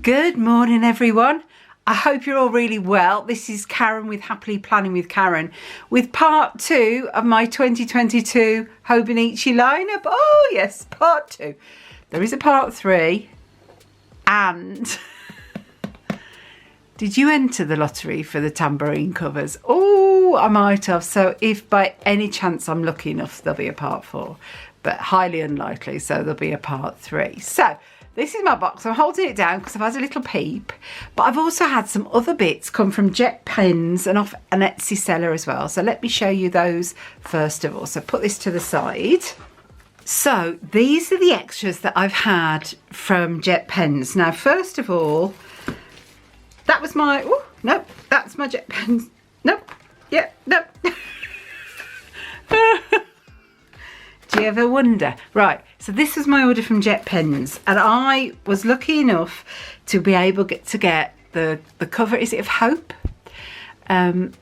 Good morning, everyone. I hope you're all really well. This is Karen with Happily Planning with Karen with part 2 of my 2022 Hobonichi lineup. Oh yes, part 2. There is a part 3. And did you enter the lottery for the tambourine covers? Oh, I might have. So if by any chance I'm lucky enough, there'll be a part 4, but highly unlikely. So there'll be a part 3. So this is my box. I'm holding it down because I've had a little peep, but I've also had some other bits come from Jet Pens and off an Etsy seller as well. So let me show you those first of all. So put this to the side. So these are the extras that I've had from Jet Pens. Now, first of all, that was my, oh, nope, that's my Jet Pens. Nope, yeah, nope. Do you ever wonder? Right, so this was my order from Jet Pens, and I was lucky enough to be able to get the cover, is it of Hope? And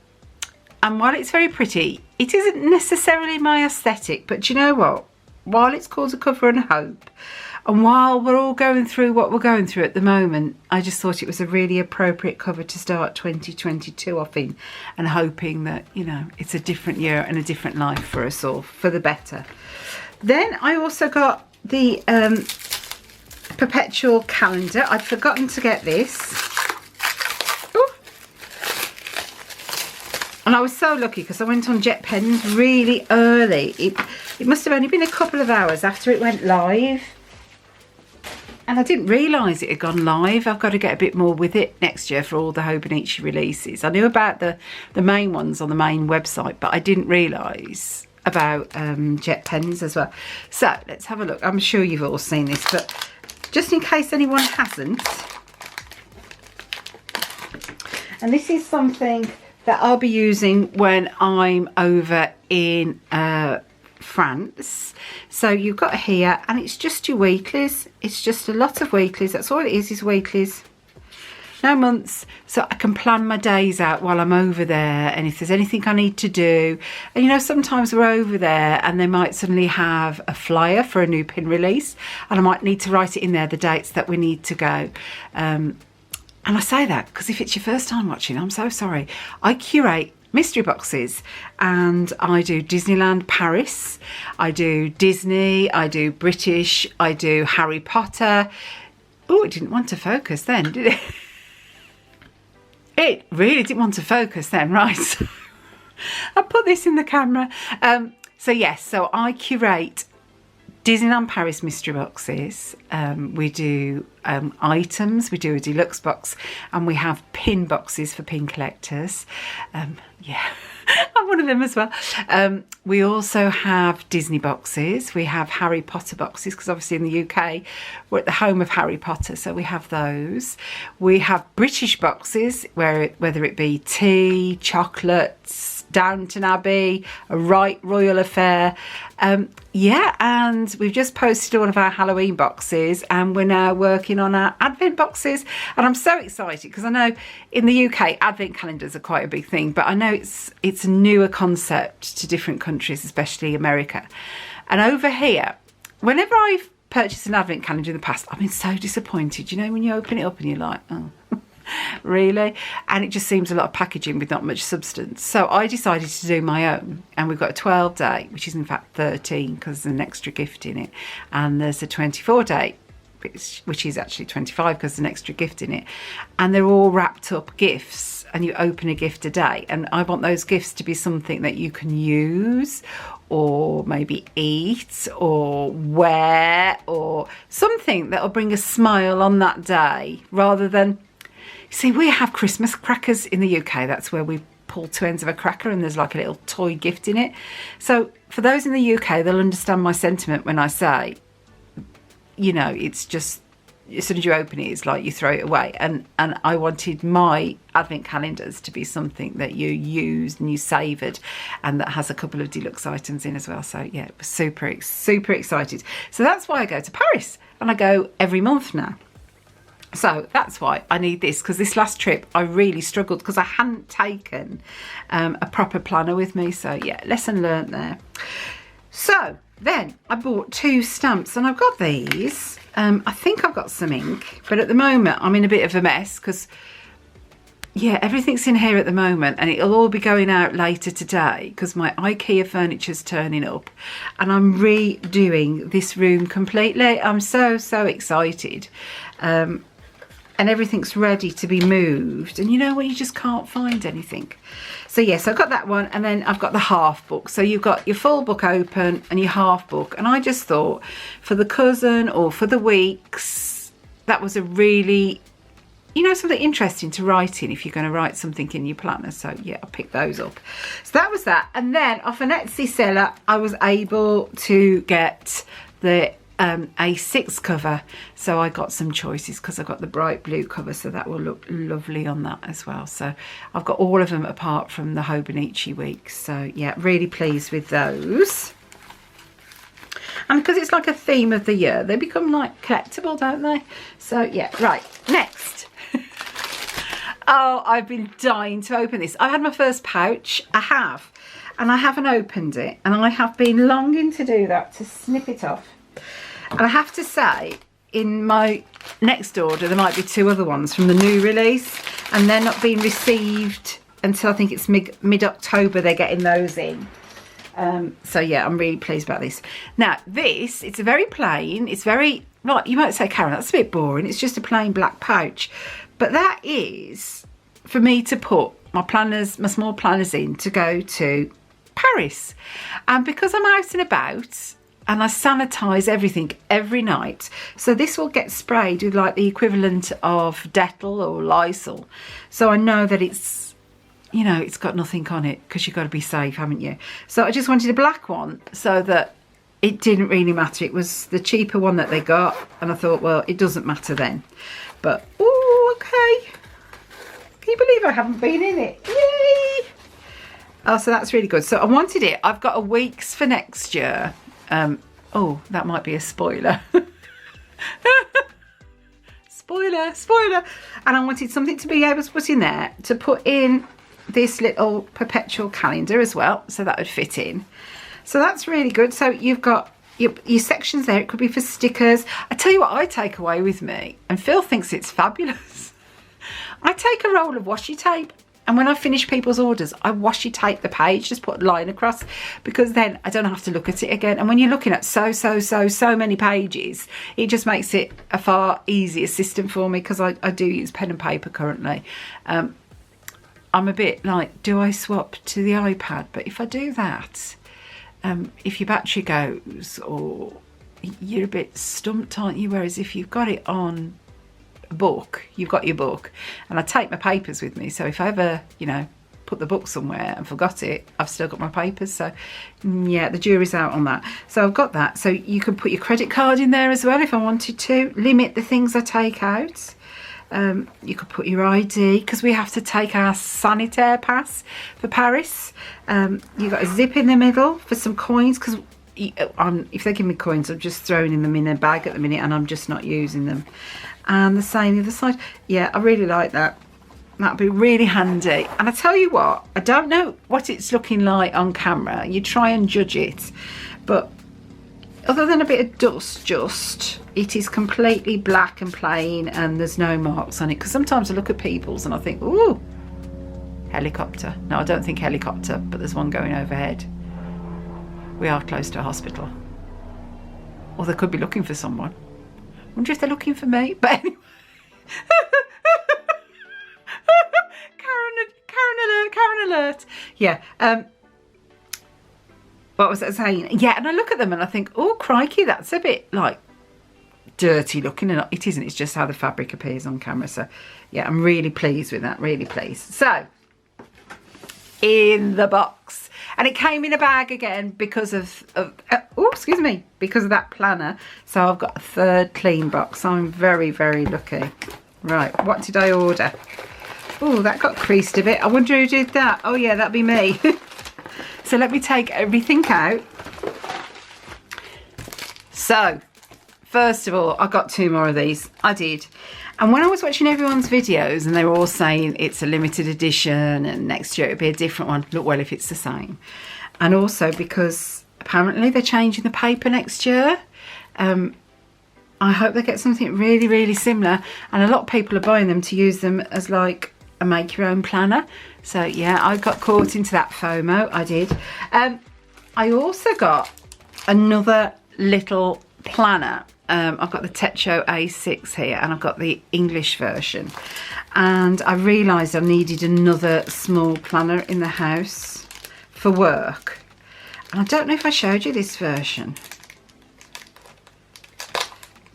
while it's very pretty, it isn't necessarily my aesthetic, but do you know what? While it's called a cover and Hope, and while we're all going through what we're going through at the moment, I just thought it was a really appropriate cover to start 2022 off in, and hoping that, you know, it's a different year and a different life for us all, for the better. Then I also got the Perpetual Calendar. I'd forgotten to get this. Ooh. And I was so lucky because I went on Jet Pens really early. It must have only been a couple of hours after it went live. And I didn't realise it had gone live. I've got to get a bit more with it next year for all the Hobonichi releases. I knew about the main ones on the main website, but I didn't realise about Jet Pens as well. So let's have a look. I'm sure you've all seen this, but just in case anyone hasn't. And this is something that I'll be using when I'm over in France. So you've got here, and it's just your weeklies. It's just a lot of weeklies. That's all it is weeklies. No months, so I can plan my days out while I'm over there, and if there's anything I need to do. And you know, sometimes we're over there and they might suddenly have a flyer for a new pin release, and I might need to write it in there, the dates that we need to go. And I say that because if it's your first time watching, I'm so sorry. I curate mystery boxes, and I do Disneyland Paris, I do Disney, I do British, I do Harry Potter. Oh, it didn't want to focus then, did it? It really didn't want to focus then, right? So I put this in the camera. So yes, so I curate Disneyland Paris mystery boxes. We do items, we do a deluxe box, and we have pin boxes for pin collectors. Yeah, I'm one of them as well. We also have Disney boxes. We have Harry Potter boxes, because obviously in the UK we're at the home of Harry Potter, so we have those. We have British boxes, whether it be tea, chocolates, Downton Abbey, a Royal Affair. Yeah, and we've just posted all of our Halloween boxes, and we're now working on our Advent boxes, and I'm so excited because I know in the UK Advent calendars are quite a big thing, but I know it's a newer concept to different countries, especially America. And over here, whenever I've purchased an Advent calendar in the past, I've been so disappointed. You know, when you open it up and you're like, oh, really? And it just seems a lot of packaging with not much substance. So I decided to do my own, and we've got a 12-day, which is in fact 13 because there's an extra gift in it, and there's a 24-day, which is actually 25 because there's an extra gift in it, and they're all wrapped up gifts, and you open a gift a day. And I want those gifts to be something that you can use or maybe eat or wear, or something that'll bring a smile on that day, rather than, see, we have Christmas crackers in the UK. That's where we pull two ends of a cracker and there's like a little toy gift in it. So for those in the UK, they'll understand my sentiment when I say, you know, it's just, as soon as you open it, it's like you throw it away. And I wanted my Advent calendars to be something that you used and you savoured, and that has a couple of deluxe items in as well. So yeah, it was super excited. So that's why I go to Paris, and I go every month now. So that's why I need this, because this last trip I really struggled because I hadn't taken a proper planner with me. So yeah, lesson learnt there. So then I bought 2 stamps, and I've got these. I think I've got some ink, but at the moment I'm in a bit of a mess because, yeah, everything's in here at the moment, and it'll all be going out later today because my IKEA furniture's turning up and I'm redoing this room completely. I'm so excited. And everything's ready to be moved, and you know when you just can't find anything. So yes, I've got that one, and then I've got the half book. So you've got your full book open and your half book, and I just thought for the cousin or for the weeks, that was a really, you know, something interesting to write in if you're going to write something in your planner. So yeah, I'll pick those up. So that was that. And then off an Etsy seller, I was able to get the A6 cover. So I got some choices because I got the bright blue cover, so that will look lovely on that as well. So I've got all of them apart from the Hobonichi weeks. So yeah, really pleased with those. And because it's like a theme of the year, they become like collectible, don't they? So yeah, right, next. Oh, I've been dying to open this. I had my first pouch. I have. And I haven't opened it. And I have been longing to do that, to snip it off. And I have to say, in my next order, there might be 2 other ones from the new release. And they're not being received until I think it's mid-October they're getting those in. So yeah, I'm really pleased about this. Now, this, it's a very plain, it's very, right, you might say, Karen, that's a bit boring. It's just a plain black pouch. But that is for me to put my planners, my small planners in to go to Paris. And because I'm out and about and I sanitize everything every night, so this will get sprayed with like the equivalent of Dettol or Lysol. So I know that it's, you know, it's got nothing on it because you've got to be safe, haven't you? So I just wanted a black one so that it didn't really matter. It was the cheaper one that they got, and I thought, well, it doesn't matter then. But, oh, okay. Can you believe I haven't been in it? Yay! Oh, so that's really good. So I wanted it. I've got a week's for next year. Oh, that might be a spoiler. Spoiler. And I wanted something to be able to put in there, to put in this little perpetual calendar as well. So that would fit in. So that's really good. So you've got your sections there. It could be for stickers. I tell you what I take away with me, and Phil thinks it's fabulous. I take a roll of washi tape, and when I finish people's orders, I washi tape the page, just put a line across, because then I don't have to look at it again. And when you're looking at so many pages, it just makes it a far easier system for me, because I do use pen and paper currently. I'm a bit like, do I swap to the iPad? But if I do that, if your battery goes, or you're a bit stumped, aren't you? Whereas if you've got it on a book, you've got your book. And I take my papers with me, so if I ever, you know, put the book somewhere and forgot it, I've still got my papers. So yeah, the jury's out on that. So I've got that. So you can put your credit card in there as well if I wanted to. Limit the things I take out. You could put your ID, because we have to take our sanitaire pass for Paris. You've got a zip in the middle for some coins, because if they give me coins, I'm just throwing them in a bag at the minute and I'm just not using them. And the same the other side. Yeah, I really like that. That'd be really handy. And I tell you what, I don't know what it's looking like on camera. You try and judge it, but other than a bit of dust, it is completely black and plain, and there's no marks on it. Because sometimes I look at people's and I think, ooh, helicopter. No, I don't think helicopter, but there's one going overhead. We are close to a hospital. Or they could be looking for someone. Wonder if they're looking for me. But anyway. Karen alert. Yeah. What was I saying? Yeah, and I look at them and I think, oh, crikey, that's a bit like dirty looking. And it isn't, it's just how the fabric appears on camera. So yeah, I'm really pleased with that, really pleased. So in the box, and it came in a bag again because of because of that planner. So I've got a third clean box. I'm very lucky. Right, what did I order? Oh, that got creased a bit. I wonder who did that. Oh yeah, that'd be me. So let me take everything out. So first of all, I got 2 more of these. I did. And when I was watching everyone's videos and they were all saying it's a limited edition and next year it'll be a different one, look, well, if it's the same. And also because apparently they're changing the paper next year. I hope they get something really, really similar. And a lot of people are buying them to use them as like a make your own planner. So yeah, I got caught into that FOMO. I did. I also got another little planner. I've got the Techo A6 here, and I've got the English version. And I realised I needed another small planner in the house for work. And I don't know if I showed you this version.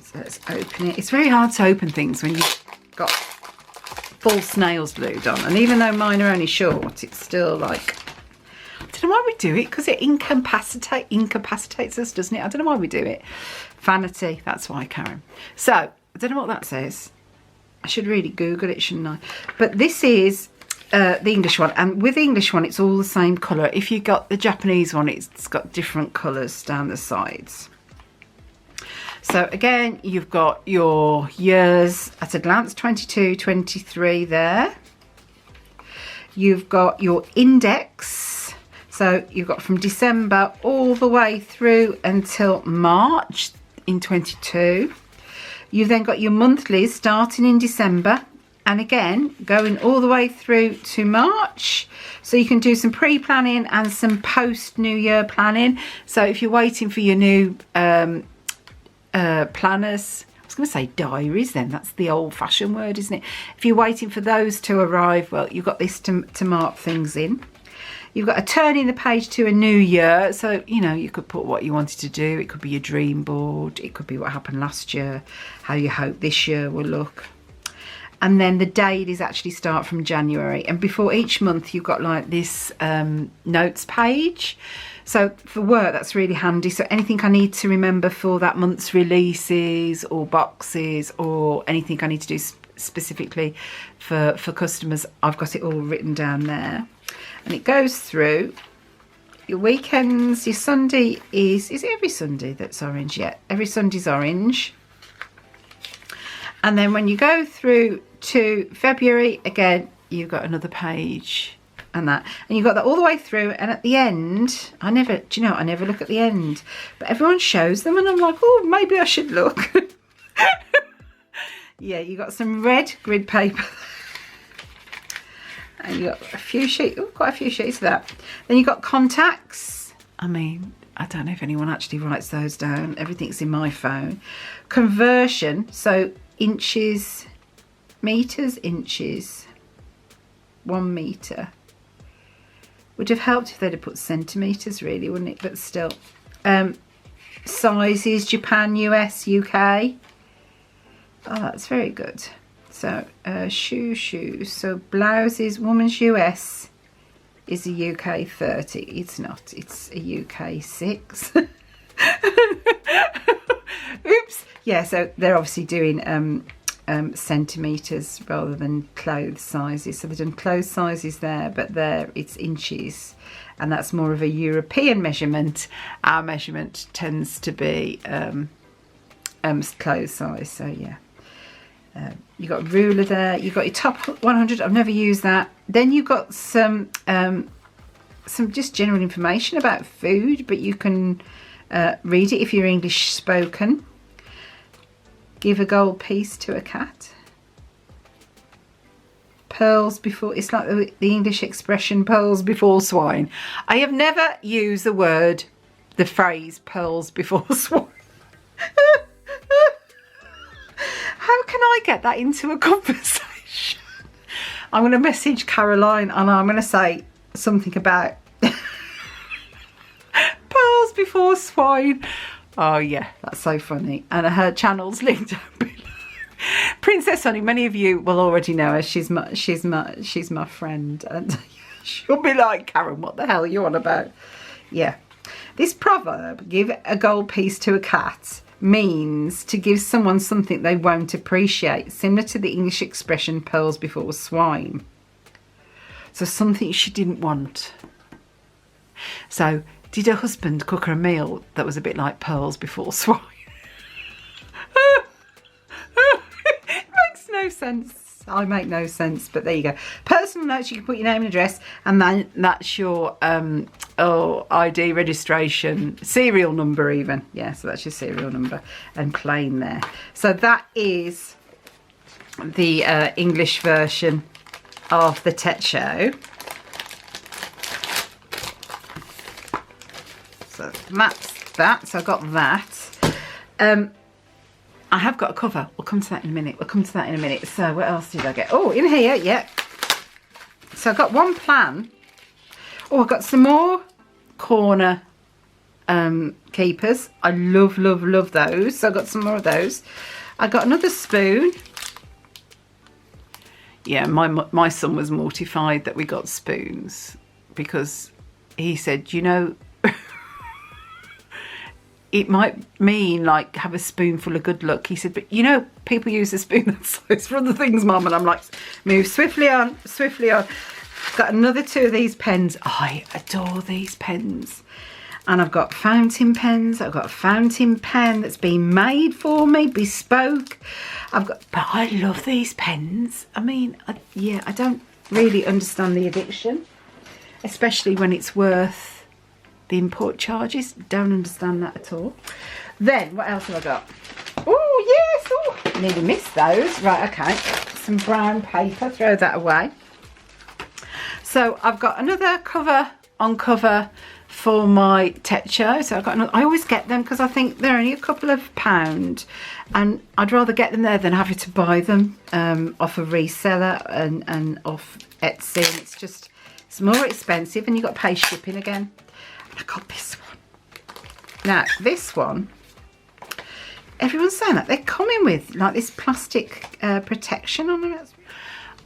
So let's open it. It's very hard to open things when you've got full snails glued on. And even though mine are only short, it's still like... I don't know why we do it, because it incapacitates us, doesn't it? I don't know why we do it. Vanity, that's why, Karen. So, I don't know what that says. I should really Google it, shouldn't I? But this is the English one. And with the English one, it's all the same colour. If you got the Japanese one, it's got different colours down the sides. So again, you've got your years at a glance, 22, 23 there. You've got your index. So you've got from December all the way through until March in 22. You've then got your monthlies starting in December and again going all the way through to March. So you can do some pre-planning and some post-New Year planning. So if you're waiting for your new planners, I was going to say diaries then, that's the old-fashioned word, isn't it? If you're waiting for those to arrive, well, you've got this to mark things in. You've got a turning the page to a new year. So, you know, you could put what you wanted to do. It could be your dream board. It could be what happened last year, how you hope this year will look. And then the dailies actually start from January. And before each month, you've got like this notes page. So for work, that's really handy. So anything I need to remember for that month's releases or boxes or anything I need to do specifically for customers, I've got it all written down there. And it goes through your weekends. Your Sunday is it every Sunday that's orange? Yeah, every Sunday's orange. And then when you go through to February, again, you've got another page and that. And you've got that all the way through. And at the end, I never look at the end. But everyone shows them and I'm like, oh, maybe I should look. Yeah, you got some red grid paper. And you got a few sheets, quite a few sheets of that. Then you've got contacts. I mean, I don't know if anyone actually writes those down. Everything's in my phone. Conversion, so inches, meters, inches, 1 metre. Would have helped if they'd have put centimetres really, wouldn't it? But still. Sizes, Japan, US, UK. Oh, that's very good. So shoes. So blouses, woman's US is a UK 30. It's not. It's a UK 6. Oops. Yeah. So they're obviously doing centimeters rather than clothes sizes. So they've done clothes sizes there, but there it's inches, and that's more of a European measurement. Our measurement tends to be clothes size. So yeah. You got a ruler there. You got your top 100. I've never used that. Then you got some just general information about food, but you can read it if you're English spoken. Give a gold piece to a cat. Pearls before. It's like the English expression pearls before swine. I have never used the phrase pearls before swine. How can I get that into a conversation? I'm going to message Caroline and I'm going to say something about pearls before swine. Oh yeah, that's so funny. And her channel's linked down below. Princess Honey, many of you will already know her. She's my friend, and she'll be like, Karen, what the hell are you on about? Yeah. This proverb, give a gold piece to a cat, means to give someone something they won't appreciate, similar to the English expression pearls before swine. So something she didn't want. So did her husband cook her a meal that was a bit like pearls before swine? It makes no sense. I make no sense, but there you go. Personal notes, you can put your name and address, and then that's your ID, registration, serial number even. Yeah, so that's your serial number and claim there. So that is the English version of the Tet Show. So that's that. So I got that. I have got a cover. We'll come to that in a minute. So what else did I get? Oh, in here, yeah. So I got one plan. Oh, I got some more corner keepers. I love those. So I got some more of those. I got another spoon. Yeah, my son was mortified that we got spoons because he said, you know, it might mean like have a spoonful of good luck. He said, but you know, people use a spoon that size for other things, Mum. And I'm like, move swiftly on. Got another two of these pens. I adore these pens. And I've got fountain pens. I've got a fountain pen that's been made for me, bespoke. But I love these pens. I mean, yeah, I don't really understand the addiction, especially when it's worth the import charges. Don't understand that at all. Then what else have I got? Oh yes, oh, nearly missed those. Right, okay, some brown paper, throw that away. So I've got another cover on cover for my Tet Show. So I've got another, I always get them because I think they're only a couple of pound, and I'd rather get them there than having to buy them off a reseller and off Etsy. And it's more expensive, and you've got to pay shipping again. I got this one. Now, this one, everyone's saying that they're coming with like this plastic protection on it.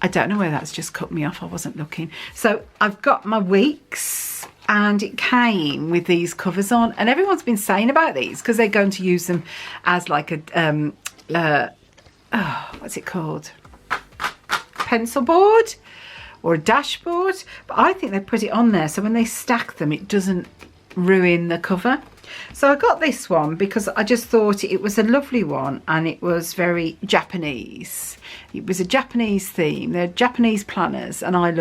I don't know whether that's just cut me off. I wasn't looking. So I've got my weeks, and it came with these covers on, and everyone's been saying about these because they're going to use them as like a what's it called, pencil board or a dashboard. But I think they put it on there so when they stack them it doesn't ruin the cover. So I got this one because I just thought it was a lovely one, and it was very Japanese. It was a Japanese theme. They're Japanese planners, and I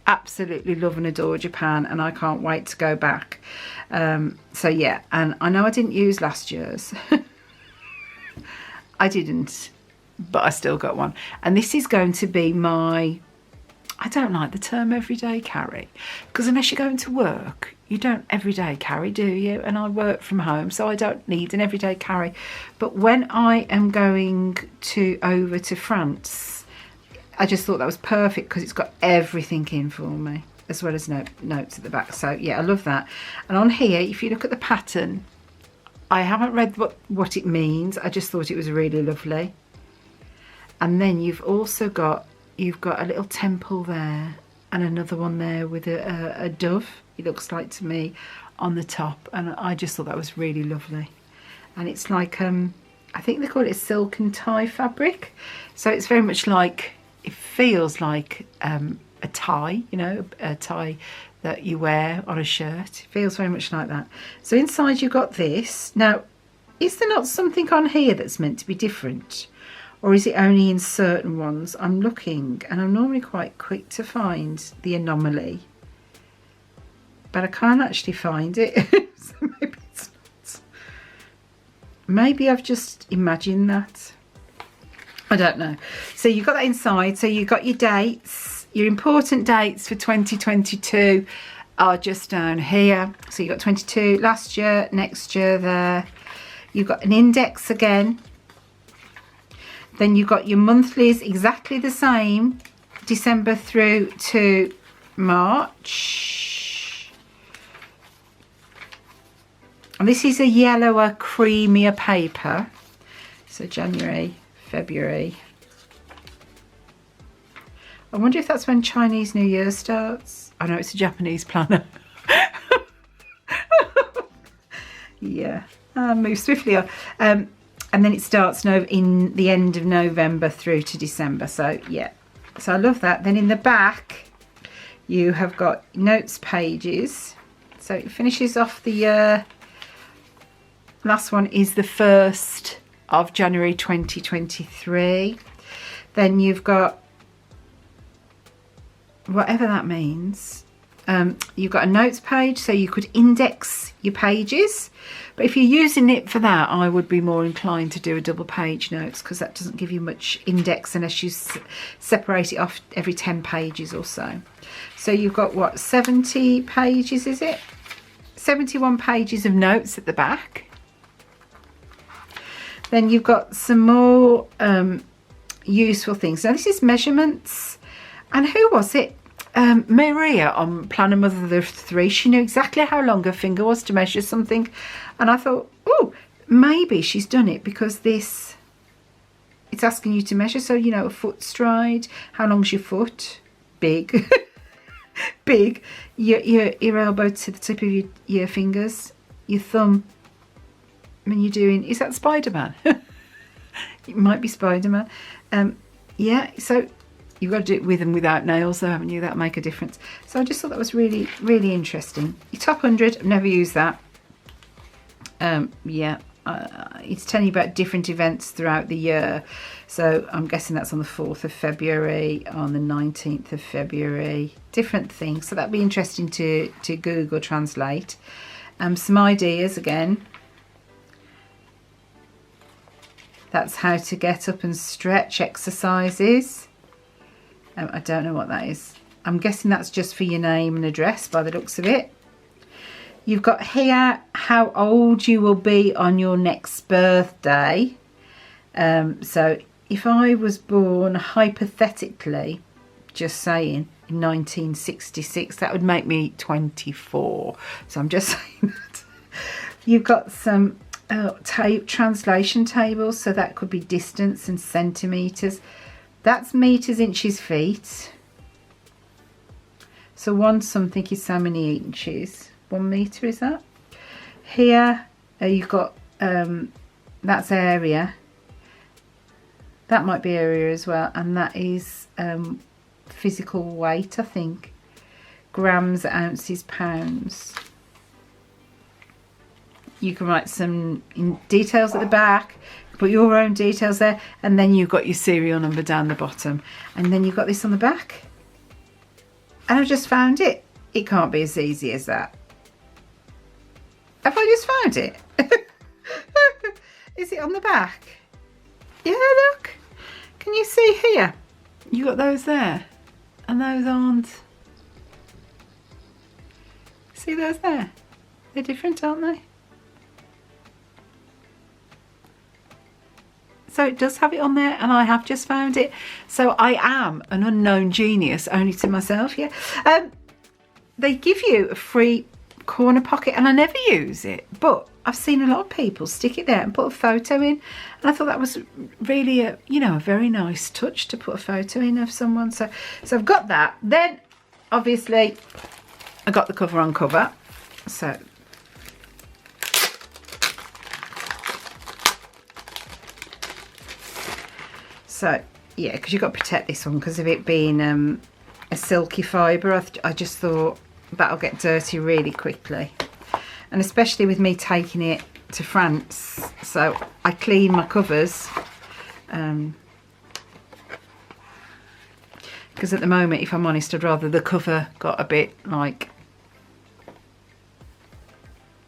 absolutely love and adore Japan, and I can't wait to go back. So yeah, and I know I didn't use last year's. I didn't, but I still got one. And this is going to be my, I don't like the term everyday carry, because unless you're going to work, you don't everyday carry, do you? And I work from home, so I don't need an everyday carry. But when I am going over to France, I just thought that was perfect because it's got everything in for me, as well as notes at the back. So yeah, I love that. And on here, if you look at the pattern, I haven't read what it means. I just thought it was really lovely. And then you've also got a little temple there, and another one there with a dove, it looks like to me, on the top. And I just thought that was really lovely. And it's like, I think they call it a silk and tie fabric. So it's very much like, it feels like a tie, you know, a tie that you wear on a shirt. It feels very much like that. So inside you've got this. Now, is there not something on here that's meant to be different? Or is it only in certain ones? I'm looking, and I'm normally quite quick to find the anomaly, but I can't actually find it. So maybe it's not. Maybe I've just imagined that. I don't know. So you've got that inside. So you've got your dates. Your important dates for 2022 are just down here. So you've got 22 last year, next year there. You've got an index again. Then you've got your monthlies exactly the same, December through to March. And this is a yellower, creamier paper. So January, February. I wonder if that's when Chinese New Year starts. I know it's a Japanese planner. Yeah, move swiftly on. And then it starts in the end of November through to December. So yeah, so I love that. Then in the back, you have got notes pages. So it finishes off the year. Last one is the 1st of January 2023. Then you've got whatever that means. You've got a notes page, so you could index your pages, but if you're using it for that, I would be more inclined to do a double page notes, because that doesn't give you much index unless you separate it off every 10 pages or so. So you've got, what, 70 pages, is it? 71 pages of notes at the back. Then you've got some more useful things. Now this is measurements, and who was it? Maria on Planner Mother of 3, she knew exactly how long her finger was to measure something, and I thought, oh, maybe she's done it because this, it's asking you to measure. So, you know, a foot stride, how long's your foot? Big. Big. Your elbow to the tip of your fingers, your thumb when you're doing, is that Spider-Man? It might be Spider-Man. Yeah, so you've got to do it with and without nails though, haven't you? That'll make a difference. So I just thought that was really, really interesting. Your top 100, I've never used that. Yeah, it's telling you about different events throughout the year. So I'm guessing that's on the 4th of February, on the 19th of February, different things. So that'd be interesting to Google Translate. Some ideas again. That's how to get up and stretch exercises. I don't know what that is. I'm guessing that's just for your name and address by the looks of it. You've got here how old you will be on your next birthday. So if I was born hypothetically, just saying, in 1966, that would make me 24. So I'm just saying that. You've got some translation tables, so that could be distance and centimetres. That's meters, inches, feet. So one something is so many inches. 1 metre is that? Here you've got, that's area. That might be area as well. And that is physical weight, I think. Grams, ounces, pounds. You can write some details at the back. Put your own details there, and then you've got your serial number down the bottom, and then you've got this on the back. And I've just found it. It can't be as easy as that. Have I just found it? Is it on the back? Yeah, look. Can you see here? You got those there, and those aren't. See those there? They're different, aren't they? So it does have it on there, and I have just found it. So I am an unknown genius, only to myself, yeah. They give you a free corner pocket, and I never use it, but I've seen a lot of people stick it there and put a photo in, and I thought that was really a, you know, a very nice touch to put a photo in of someone. So I've got that. Then obviously I got the cover on cover. So yeah, because you've got to protect this one because of it being a silky fibre. I just thought that'll get dirty really quickly, and especially with me taking it to France, so I clean my covers because at the moment, if I'm honest, I'd rather the cover got a bit like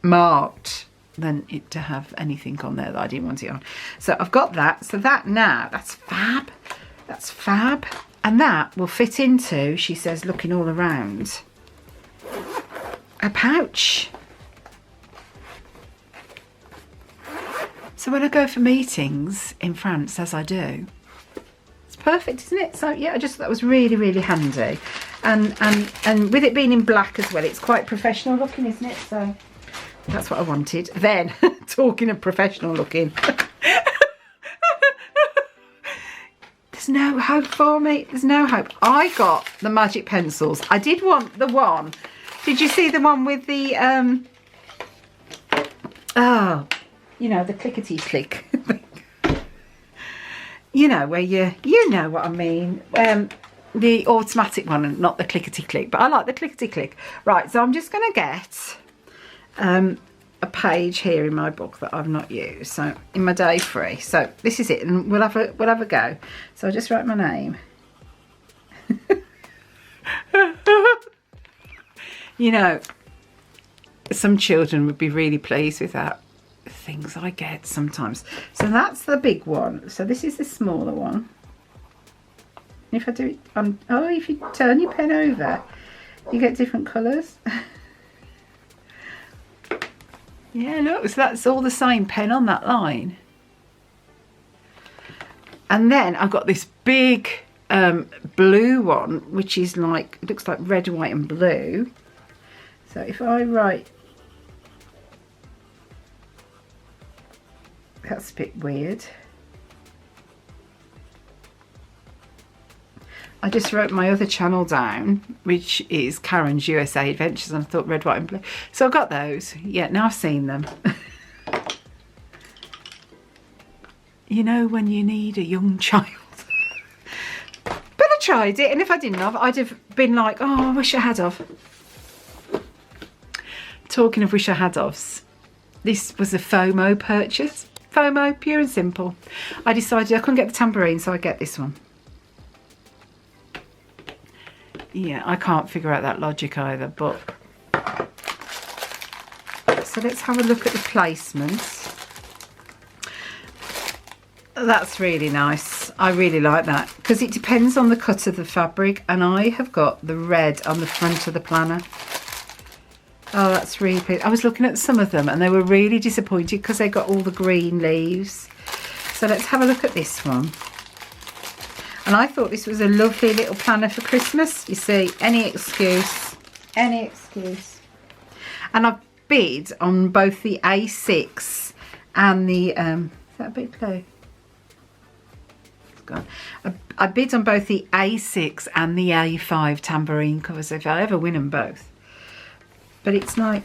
marked than it to have anything on there that I didn't want it on. So I've got that. So that now, that's fab. That's fab. And that will fit into, she says, looking all around, a pouch. So when I go for meetings in France, as I do, it's perfect, isn't it? So yeah, I just thought that was really, really handy. And with it being in black as well, it's quite professional looking, isn't it? So that's what I wanted. Then, talking of professional looking, there's no hope for me. There's no hope. I got the magic pencils. I did want the one. Did you see the one with the, oh, you know, the clickety click. You know, where you know what I mean. The automatic one and not the clickety click. But I like the clickety click. Right, so I'm just going to get a page here in my book that I've not used, so in my day free. So this is it, and we'll have a go. So I'll just write my name. You know, some children would be really pleased with that. Things I get sometimes. So that's the big one. So this is the smaller one. If I do it on, oh, if you turn your pen over, you get different colours. Yeah, look, so that's all the same pen on that line. And then I've got this big blue one, which is like, it looks like red, white and blue. So if I write, that's a bit weird. I just wrote my other channel down, which is Karen's USA Adventures, and I thought red, white and blue. So I've got those. Yeah, now I've seen them. You know, when you need a young child. But I tried it, and if I didn't have, I'd have been like, oh, I wish I had of. Talking of wish I had ofs, this was a FOMO purchase. FOMO, pure and simple. I decided I couldn't get the tambourine, so I get this one. Yeah, I can't figure out that logic either, but... So let's have a look at the placements. That's really nice. I really like that, because it depends on the cut of the fabric, and I have got the red on the front of the planner. Oh, that's really pretty. I was looking at some of them and they were really disappointed because they got all the green leaves. So let's have a look at this one. And I thought this was a lovely little planner for Christmas. You see, any excuse. Any excuse. And I've bid on both the A6 and the... is that a bit blue? It's gone. I bid on both the A6 and the A5 tambourine covers if I ever win them both. But it's like,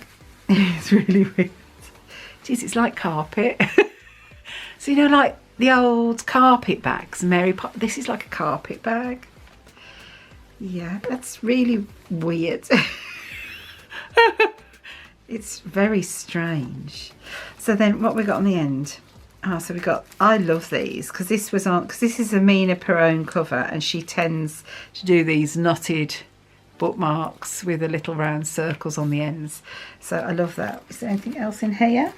it's really weird. Jeez, it's like carpet. So, you know, like the old carpet bags, Mary Poppins. This is like a carpet bag. Yeah, that's really weird. It's very strange. So then what we got on the end? Oh, so we got, I love these because this was on, because this is a Mina Perrone cover and she tends to do these knotted bookmarks with the little round circles on the ends. So I love that. Is there anything else in here?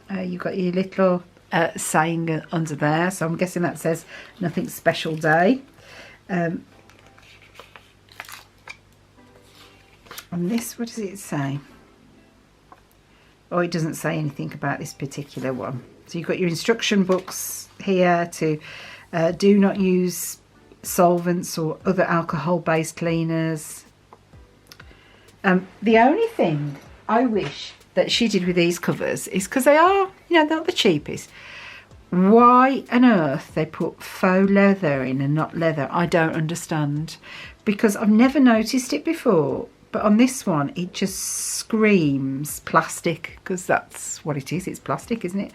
You've got your little saying under there. So I'm guessing that says nothing special day. And this, what does it say? Oh, it doesn't say anything about this particular one. So you've got your instruction books here to do not use solvents or other alcohol-based cleaners. The only thing I wish that she did with these covers is because they are, you know, they're not the cheapest. Why on earth they put faux leather in and not leather, I don't understand. Because I've never noticed it before. But on this one, it just screams plastic, because that's what it is. It's plastic, isn't it?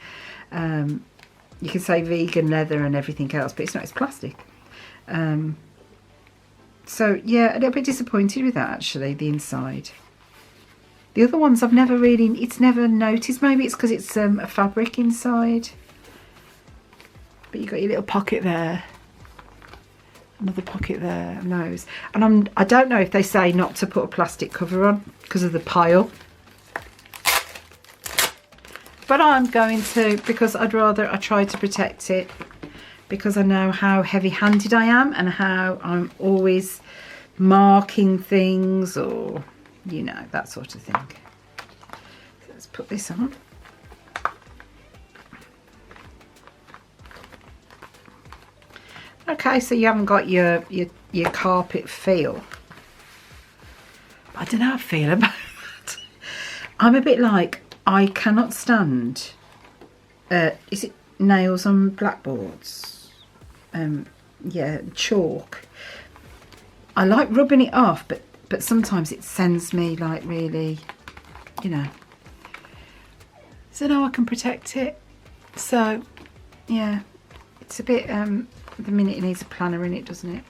You can say vegan leather and everything else, but it's not. It's plastic. So, yeah, a little bit disappointed with that, actually, the inside. The other ones I've never really... It's never noticed. Maybe it's because it's a fabric inside. But you've got your little pocket there. Another pocket there, and those. And I don't know if they say not to put a plastic cover on because of the pile. But I'm going to, because I try to protect it, because I know how heavy-handed I am and how I'm always marking things or, you know, that sort of thing. So let's put this on. Okay, so you haven't got your carpet feel. I don't know how I feel about that. I'm a bit like, I cannot stand, is it nails on blackboards? Yeah, chalk. I like rubbing it off, but sometimes it sends me like really, you know. So now I can protect it. So, yeah, it's a bit... the minute it needs a planner in it, doesn't it?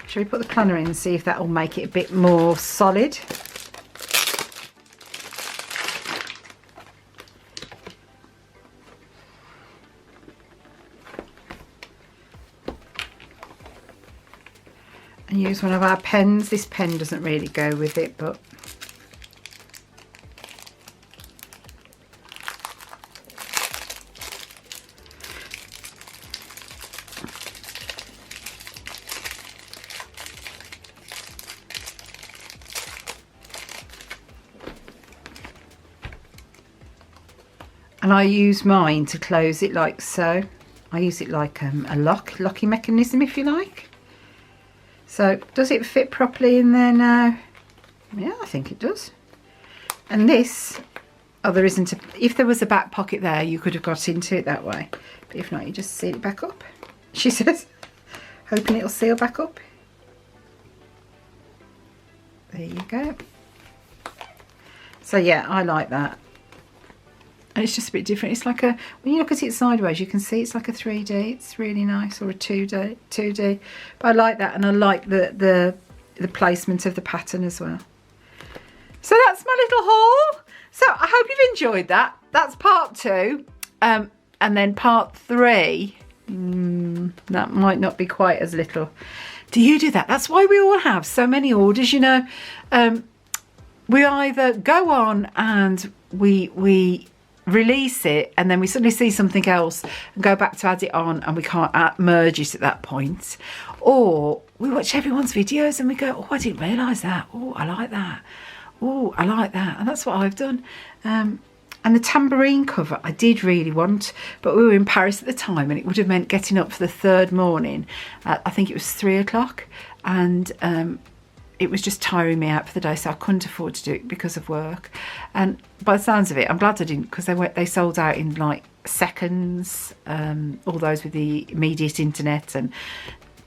Shall we put the planner in and see if that will make it a bit more solid? And use one of our pens. This pen doesn't really go with it, but and I use mine to close it like so. I use it like a locking mechanism, if you like. So does it fit properly in there now? Yeah, I think it does. And this, oh, there isn't a, if there was a back pocket there, you could have got into it that way. But if not, you just seal it back up, she says, hoping it'll seal back up. There you go. So yeah, I like that. And it's just a bit different. It's like a, when you look at it sideways, you can see it's like a 3D. It's really nice, or a 2D. But I like that, and I like the placement of the pattern as well. So that's my little haul. So I hope you've enjoyed that. That's part 2. And then part 3, that might not be quite as little. Do you do that? That's why we all have so many orders, you know. We either go on and we release it, and then we suddenly see something else and go back to add it on, and we can't merge it at that point. Or we watch everyone's videos and we go, oh, I didn't realise that. Oh, I like that. Oh, I like that. And that's what I've done. And the tambourine cover I did really want, but we were in Paris at the time, and it would have meant getting up for the 3rd morning. I think it was 3 o'clock, and it was just tiring me out for the day, so I couldn't afford to do it because of work. And by the sounds of it, I'm glad I didn't, because they sold out in like seconds. All those with the immediate internet and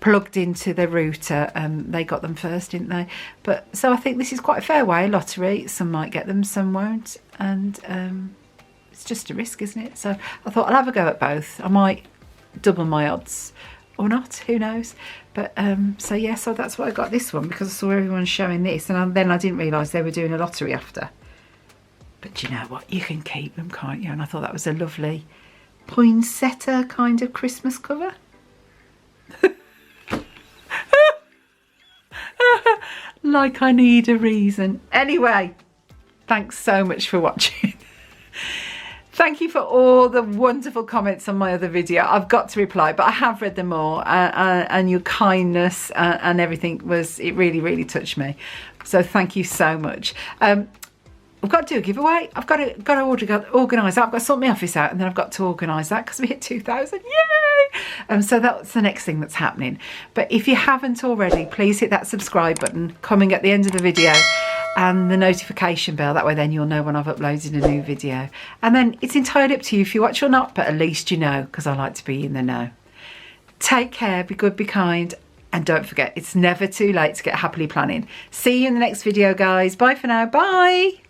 plugged into their router, they got them first, didn't they? But so I think this is quite a fair way, lottery. Some might get them, some won't, and it's just a risk, isn't it? So I thought I'll have a go at both. I might double my odds, or not, who knows. But so yeah, so that's why I got this one, because I saw everyone showing this, and then I didn't realise they were doing a lottery after. But you know what, you can keep them, can't you? And I thought that was a lovely poinsettia kind of Christmas cover. Like I need a reason. Anyway, thanks so much for watching. Thank you for all the wonderful comments on my other video. I've got to reply, but I have read them all, and your kindness and everything it really, really touched me. So thank you so much. I've got to do a giveaway. I've got to organise that. I've got to sort my office out, and then I've got to organise that because we hit 2,000. Yay! So that's the next thing that's happening. But if you haven't already, please hit that subscribe button coming at the end of the video, and the notification bell. That way then you'll know when I've uploaded a new video. And then it's entirely up to you if you watch or not, but at least you know, because I like to be in the know. Take care, be good, be kind, and don't forget, it's never too late to get happily planning. See you in the next video, guys. Bye for now. Bye.